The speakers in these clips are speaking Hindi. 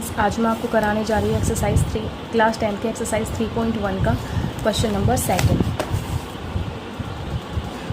स्टूडेंट्स, आज मैं आपको कराने जा रही हूँ एक्सरसाइज 3 क्लास 10 के एक्सरसाइज 3.1 का question number second.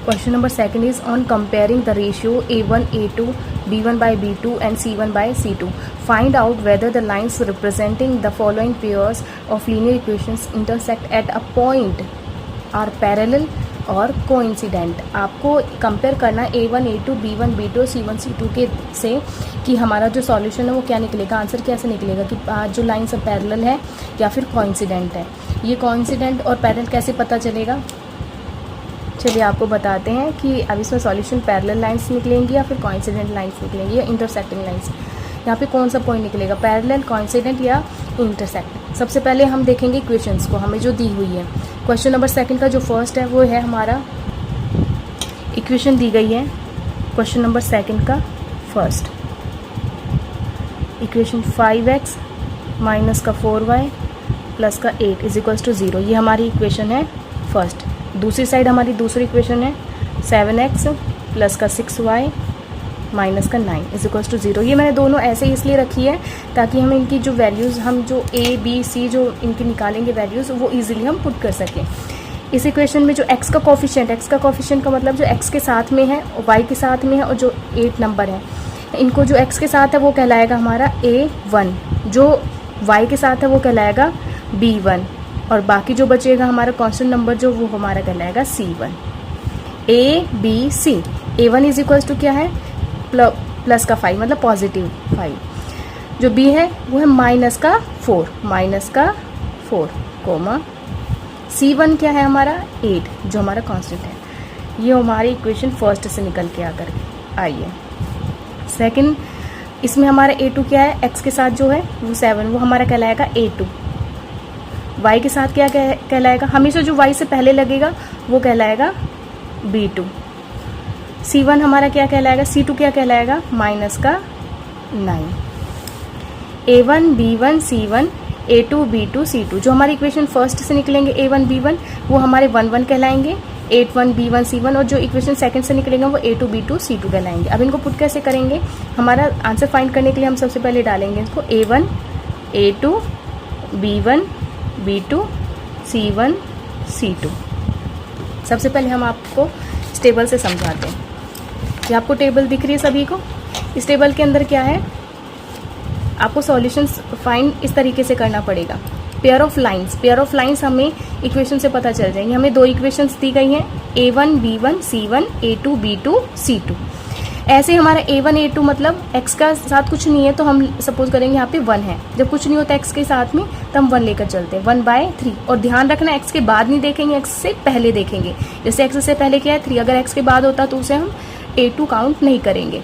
Question number second is on comparing the ratio A1 A2 B1 by B2 and C1 by C2. Find out whether the lines representing the following pairs of linear equations intersect at a point are parallel और कोइंसिडेंट। आपको कंपेयर करना A1 A2 B1 B2 C1 C2 के से कि हमारा जो सॉल्यूशन है वो क्या निकलेगा, आंसर कैसे निकलेगा कि जो लाइन सब पैरेलल है या फिर कोइंसिडेंट है। ये कोइंसिडेंट और पैरेलल कैसे पता चलेगा, चलिए आपको बताते हैं कि अब इसमें सॉल्यूशन पैरेलल लाइंस निकलेंगी या फिर कोइंसिडेंट लाइंस निकलेंगी या इंटरसेक्टिंग लाइंस। यहाँ पे कौन सा पॉइंट निकलेगा, पैरेलल, कोइंसिडेंट या इंटरसेक्ट। सबसे पहले हम देखेंगे इक्वेशंस को हमें जो दी हुई है। क्वेश्चन नंबर सेकंड का जो फर्स्ट है वो है हमारा, इक्वेशन दी गई है क्वेश्चन नंबर सेकंड का फर्स्ट, इक्वेशन 5x माइनस का 4y प्लस का 8 इज इक्वल्स टू 0। ये हमारी इक्वेशन है फर्स्ट। दूसरी साइड हमारी दूसरी इक्वेशन है 7x प्लस का 6y माइनस का 9 इज इक्वल्स टू 0। ये मैंने दोनों ऐसे इसलिए रखी है ताकि हम इनकी जो वैल्यूज़, हम जो A B C जो इनकी निकालेंगे वैल्यूज़, वो इजीली हम पुट कर सकें। इस इक्वेशन में जो x का कोफिशिएंट का मतलब जो x के साथ में है और y के साथ में है और जो 8 नंबर है, इनको जो x के साथ है वो कहलाएगा हमारा A1, जो y के साथ है वो कहलाएगा B1 और बाकी जो बचेगा हमारा कांस्टेंट नंबर जो वो हमारा कहलाएगा C1। A B C, A1 is equals to क्या है, प्लस का 5 मतलब पॉजिटिव 5, जो B है वो है माइनस का 4 कोमा, C1 क्या है हमारा 8 जो हमारा कांस्टेंट है। ये हमारी इक्वेशन फर्स्ट से निकल के आकर आई है। सेकंड, इसमें हमारा A2 क्या है, x के साथ जो है वो 7, वो हमारा कहलाएगा A2। y के साथ क्या कहलाएगा, हमेशा जो y से पहले लगेगा वो कहलाएगा B2। C1 हमारा क्या कहलाएगा, C2 क्या कहलाएगा, माइनस का 9। A1 B1 C1 A2 B2 C2 जो हमारी इक्वेशन फर्स्ट से निकलेंगे A1 B1 वो हमारे 1 1 कहलाएंगे, 8 1 B1 C1 और जो इक्वेशन सेकंड से निकलेंगे वो A2 B2 C2 कहलाएंगे। अब इनको पुट कैसे करेंगे, हमारा आंसर फाइंड करने के लिए हम सबसे पहले डालेंगे इसको A1 A2 B1 B2 C1 C2। सबसे पहले हम आपको इस टेबल से समझाते हैं। ये आपको टेबल दिख रही है सभी को। इस टेबल के अंदर क्या है, आपको सॉल्यूशंस फाइंड इस तरीके से करना पड़ेगा। पेयर ऑफ लाइंस हमें इक्वेशन से पता चल जाएंगे। हमें दो इक्वेशंस दी गई हैं A1 B1 C1 A2 B2 C2। ऐसे हमारा A1 A2 मतलब x का साथ कुछ नहीं है तो हम सपोज करेंगे यहाँ पे 1 है। जब कुछ नहीं होता x के साथ में तो हम 1 लेकर चलते हैं, 1/3। और ध्यान रखना x के बाद नहीं देखेंगे, x से पहले देखेंगे। जैसे x से पहले क्या है 3, अगर x के बाद होता तो उसे हम A2 काउंट नहीं करेंगे।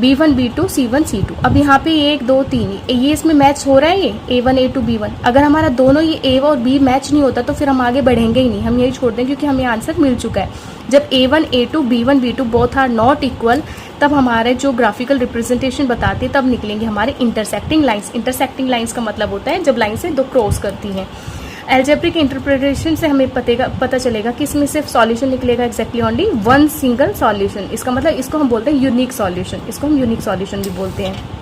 B1 B2 C1 C2। अब यहाँ पे 1 2 3 ये इसमें मैच हो रहा है, ये A1 A2 B1। अगर हमारा दोनों ये A और B मैच नहीं होता तो फिर हम आगे बढ़ेंगे ही नहीं, हम यही छोड़ दें क्योंकि हमें आंसर मिल चुका है। जब A1 A2 B1 B2 both are not equal तब हमारे जो ग्राफिकल रिप्रेजेंटेशन बताते हैं तब निकलेंगे हमारे इंटरसेक्टिंग लाइंस। इंटरसेक्टिंग लाइंस का मतलब होता है जब लाइन से दो क्रॉस करती हैं। एल्जेब्रिक इंटरप्रिटेशन से हमें पता चलेगा कि इसमें सिर्फ सॉल्यूशन निकलेगा exactly only one single solution. इसका मतलब इसको हम बोलते हैं यूनिक सॉल्यूशन, इसको हम यूनिक सॉल्यूशन भी बोलते हैं।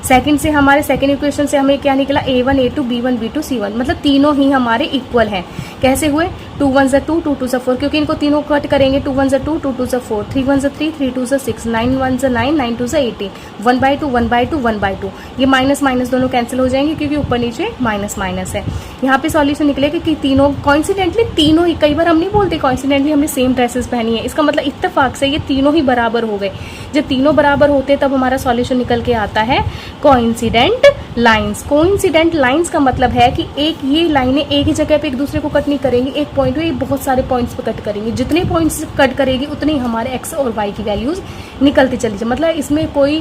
सेकंड से हमारे सेकंड इक्वेशन से हमें क्या निकला, A1 A2 B1 B2 C1 मतलब तीनों ही हमारे इक्वल हैं। कैसे हुए, 2 1 2 2 2 4, क्योंकि इनको तीनों कट करेंगे, 2 1 2 2 2 4, 3 1 3 3 2 6, 9 1 9 9 2 18, 1/2 1/2 1/2। ये माइनस माइनस दोनों कैंसिल हो जाएंगे क्योंकि ऊपर नीचे माइनस माइनस है। यहाँ पे सॉल्यूशन निकलेगा कि तीनों कॉइंसिडेंटली, तीनों ही, कई बार हम नहीं बोलते कॉइंसिडेंटली हमने सेम ड्रेसेस पहनी है, इसका मतलब इत्तेफाक से ये तीनों ही बराबर हो गए। जब तीनों बराबर होते तब हमारा सॉल्यूशन निकल के आता है कोइंसिडेंट लाइंस। कोइंसिडेंट लाइंस का मतलब है कि एक ये लाइनें एक ही जगह पे एक दूसरे को कट नहीं करेंगी, एक पॉइंट पे बहुत सारे पॉइंट्स पे कट करेंगी। जितने पॉइंट्स कट करेगी उतने ही हमारे x और y की वैल्यूज निकलती चली जाए। मतलब इसमें कोई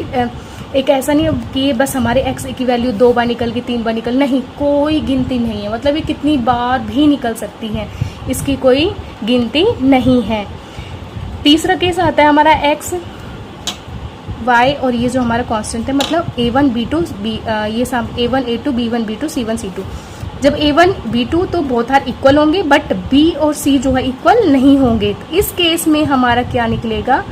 एक ऐसा नहीं है कि बस हमारे x की वैल्यू 2 बार निकल गई, 3 बार निकल, नहीं, कोई गिनती नहीं है। मतलब ये कितनी बार भी निकल सकती है, इसकी कोई गिनती नहीं है। तीसरा केस आता है हमारा x y और ये जो हमारा कांस्टेंट है, मतलब A1 B2 ये A1 A2 B1 B2 C1 C2। जब A1 B2 तो बोथ आर इक्वल होंगे बट B और C जो है इक्वल नहीं होंगे। तो इस केस में हमारा क्या निकलेगा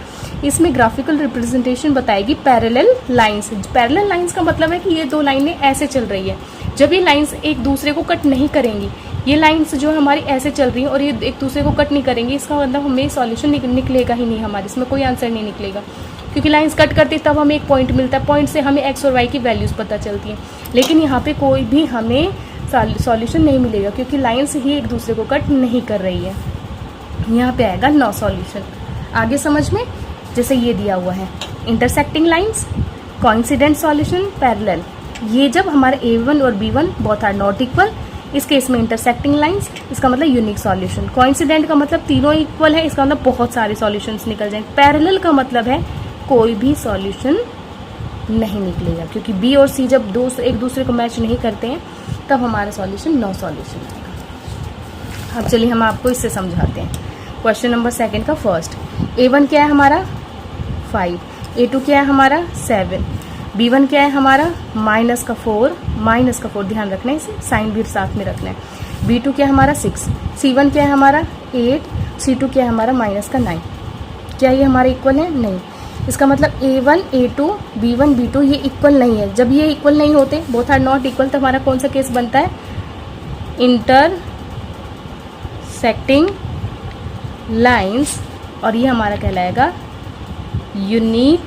इसमें ग्राफिकल रिप्रेजेंटेशन बताएगी पैरेलल लाइंस। पैरेलल लाइंस का मतलब है कि ये दो लाइनें ऐसे चल रही है, जब ये लाइंस एक दूसरे को कट नहीं करेंगी, ये लाइंस जो हमारी ऐसे चल रही हैं और ये एक दूसरे को कट नहीं करेंगी, इसका मतलब हमें सॉल्यूशन निकलेगा ही नहीं, हमारे इसमें कोई आंसर नहीं निकलेगा, क्योंकि लाइंस कट करती तब हमें एक पॉइंट मिलता है, पॉइंट से हमें एक्स और वाई की वैल्यूज़ पता चलती हैं। लेकिन यहाँ पे कोई भी हमें सॉल्यूशन नहीं मिलेगा, क्योंकि लाइंस ही एक दूसरे को कट नहीं कर रही है। यहाँ पे आएगा नो सॉल्यूशन। आगे समझ में, जैसे ये दिया हुआ है intersecting lines, coincident solution, parallel. ये जब हमारे A1 और B1 both are not equal, इस केस में इंटरसेक्टिंग लाइंस, इसका मतलब यूनिक सॉल्यूशन। कोइंसिडेंट का मतलब तीनों इक्वल है, इसका मतलब बहुत सारे सॉल्यूशंस निकल जाएंगे। पैरेलल का मतलब है कोई भी सॉल्यूशन नहीं निकलेगा, क्योंकि B और C जब एक दूसरे को मैच नहीं करते हैं तब हमारा सॉल्यूशन नो सॉल्यूशन आएगा। अब चलिए हम आपको इससे समझाते हैं। क्वेश्चन नंबर 2 का फर्स्ट, A1 क्या है हमारा 5, A2 क्या है हमारा 7, B1 क्या है हमारा -4, ध्यान रखना है, इसे साइन भी साथ में रखना है। B2 क्या है हमारा 6, C1 क्या है हमारा 8, C2 क्या है हमारा -9। क्या ये हमारे इक्वल है? नहीं। इसका मतलब A1, A2, B1, B2 ये इक्वल नहीं है। जब ये इक्वल नहीं होते, बोथ आर नॉट इक्वल, तो हमारा कौन सा केस बनता है? इंटरसेक्टिंग लाइंस, और ये हमारा कहलाएगा यूनिक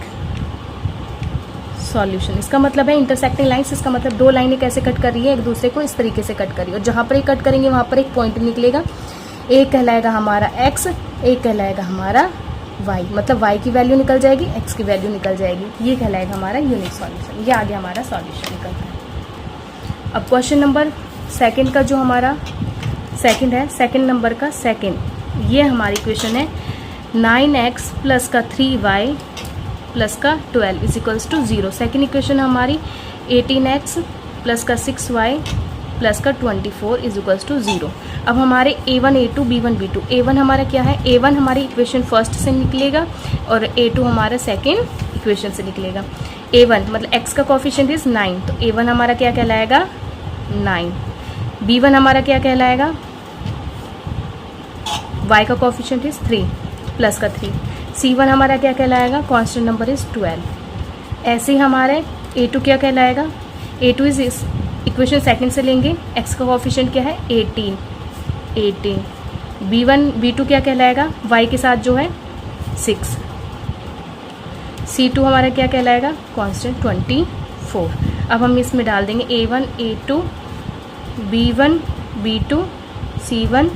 सॉल्यूशन। इसका मतलब है इंटरसेक्टिंग लाइंस, इसका मतलब दो लाइनें कैसे कट कर रही है, एक दूसरे को इस तरीके से कट कर रही है, और जहाँ पर ये कट करेंगे वहाँ पर एक पॉइंट निकलेगा। एक कहलाएगा हमारा x, एक कहलाएगा हमारा y, मतलब y की वैल्यू निकल जाएगी, x की वैल्यू निकल जाएगी। ये कहलाएगा हमारा यूनिक सॉल्यूशन। ये आगे हमारा सॉल्यूशन निकलता है। अब क्वेश्चन नंबर 2 का जो हमारा सेकंड है, सेकंड नंबर का सेकंड, ये हमारी क्वेश्चन है 9x प्लस का 3y प्लस का 12 is equals to 0। Second equation हमारी 18x प्लस का 6y प्लस का 24 इज इक्वल्स टू 0। अब हमारे A1, A2, B1, B2, A1 हमारा क्या है? A1 हमारी इक्वेशन फर्स्ट से निकलेगा और A2 हमारा सेकेंड इक्वेशन से निकलेगा। A1 मतलब x का कोफिशिएंट इज 9, तो A1 हमारा क्या कहलाएगा 9। B1 हमारा क्या कहलाएगा? y का कोफिशिएंट इज 3 प्लस का 3। C1 हमारा क्या कहलाएगा? Constant number is 12। ऐसे ही हमारे A2 क्या कहलाएगा? A2 इज इक्वेशन सेकंड से लेंगे, x का कोफिशिएंट क्या है? 18। B1, B2 क्या कहलाएगा? y के साथ जो है 6। C2 हमारा क्या कहलाएगा? कांस्टेंट 24। अब हम इसमें डाल देंगे A1, A2, B1, B2, C1,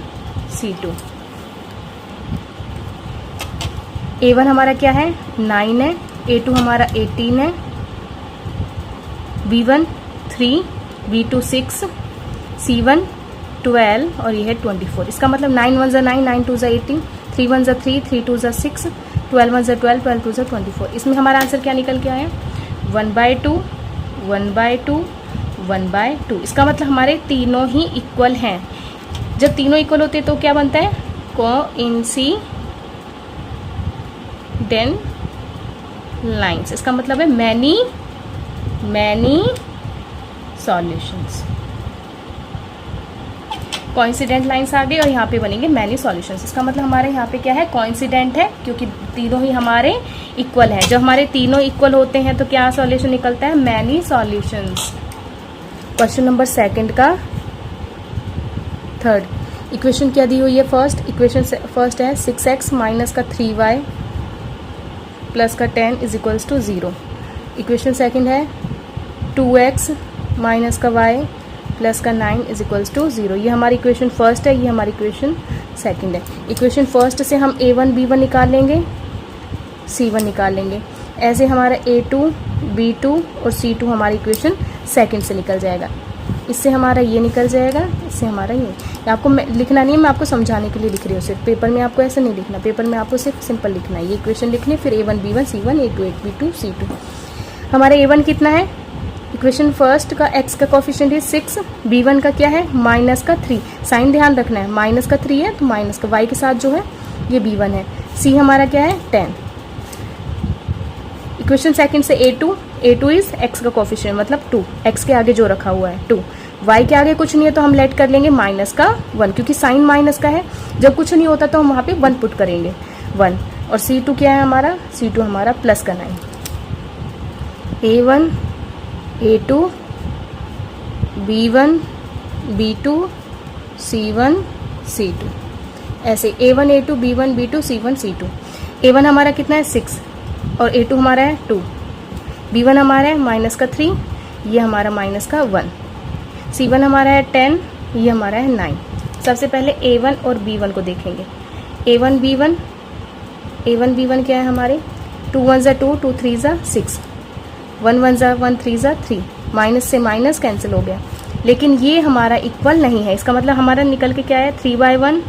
C2। A1 हमारा क्या है? 9 है, A2 हमारा 18 है, B1 3, B2 6, C1 12 और ये है 24। इसका मतलब 9 1 9, 9 2 18, 3 1 3, 3 2 6, 12 1 12, 12 2 24। इसमें हमारा आंसर क्या निकल के आया? 1/2, 1/2, 1/2। इसका मतलब हमारे तीनों ही इक्वल हैं। जब तीनों इक्वल होते हैं तो क्या बनता है? Coincident lines. इसका मतलब है मैनी सॉल्यूशंस। कोइंसिडेंट लाइंस आ गई और यहाँ पे बनेंगे मैनी सॉल्यूशंस। इसका मतलब हमारे यहाँ पे क्या है? कोइंसिडेंट है, क्योंकि तीनों ही हमारे इक्वल है। जब हमारे तीनों इक्वल होते हैं तो क्या सॉल्यूशन निकलता है? Many solutions. क्वेश्चन नंबर 2 का थर्ड इक्वेशन क्या दी हुई है? फर्स्ट इक्वेशन फर्स्ट है 6x माइनस का 3y प्लस का 10 is equals to 0। Equation second है 2x माइनस का y प्लस का 9 इज इक्वल्स टू 0। ये हमारी इक्वेशन फर्स्ट है, ये हमारी इक्वेशन सेकंड है। इक्वेशन फर्स्ट से हम A1, B1 निकाल लेंगे, C1 निकाल लेंगे। ऐसे हमारा A2, B2 और C2 हमारी इक्वेशन सेकंड से निकल जाएगा। इससे हमारा ये निकल जाएगा, इससे हमारा ये आपको लिखना नहीं है, मैं आपको समझाने के लिए लिख रही हूँ सिर्फ। पेपर में आपको ऐसा नहीं लिखना, पेपर में आपको सिर्फ सिंपल लिखना है। ये इक्वेशन लिखनी है, फिर A1, B1, C1, A2, B2, C2। हमारा A1 कितना है? इक्वेशन फर्स्ट का x का कोफिशिएंट है 6, B1 का क्या है? माइनस का 3। साइन ध्यान रखना है, माइनस का 3 है तो माइनस का y के साथ जो है ये B1 है। C हमारा क्या है? 10। इक्वेशन सेकंड से A2 इज x का कोफिशिएंट मतलब 2, x के आगे जो रखा हुआ है 2, y के आगे कुछ नहीं है तो हम लेट कर लेंगे माइनस का 1, क्योंकि साइन माइनस का है। जब कुछ नहीं होता तो हम वहाँ पे 1 पुट करेंगे 1। और C2 क्या है हमारा, C2 हमारा प्लस का 9, A1 A2 B1 B2 C1 C2, ऐसे A1 A2 B1 B2 C1 C2। A1 हमारा कितना है 6 और A2 हमारा है 2, B1 हमारा है माइनस का 3, ये हमारा माइनस का 1, C1 हमारा है 10, ये हमारा है 9। सबसे पहले A1 और B1 को देखेंगे। A1 B1 क्या है हमारे, 2 1 ज़ा 2, 2 3 ज़ा 6, 1 1 ज़ा 1, 3 ज़ा 3, माइनस से माइनस कैंसिल हो गया, लेकिन ये हमारा इक्वल नहीं है। इसका मतलब हमारा निकल के क्या है 3/1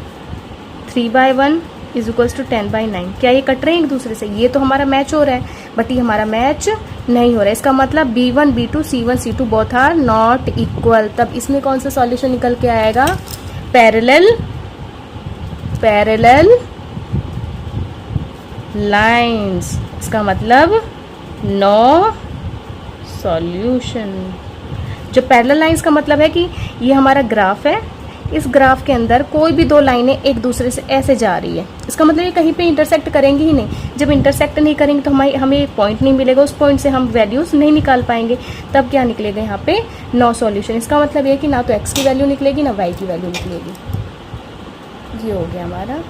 इज इक्वल्स टू 10/9। क्या ये कट रहे हैं एक दूसरे से, ये तो हमारा मैच हो रहा है, बट ये हमारा मैच नहीं हो रहा है। इसका मतलब B1 B2 C1 C2 both are not equal. तब इसमें कौन सा सॉल्यूशन निकल के आएगा, पैरेलल लाइंस। इसका मतलब नो सॉल्यूशन। जो पैरेलल लाइंस का मतलब है कि ये हमारा ग्राफ है, इस ग्राफ के अंदर कोई भी दो लाइनें एक दूसरे से ऐसे जा रही है, इसका मतलब ये कहीं पे इंटरसेक्ट करेंगी ही नहीं। जब इंटरसेक्ट नहीं करेंगे तो हमें एक पॉइंट नहीं मिलेगा, उस पॉइंट से हम वैल्यूज नहीं निकाल पाएंगे। तब क्या निकलेगा यहाँ पे, नो सॉल्यूशन। इसका मतलब ये कि ना तो x की वैल्यू निकलेगी ना y की वैल्यू निकलेगी। ये हो गया हमारा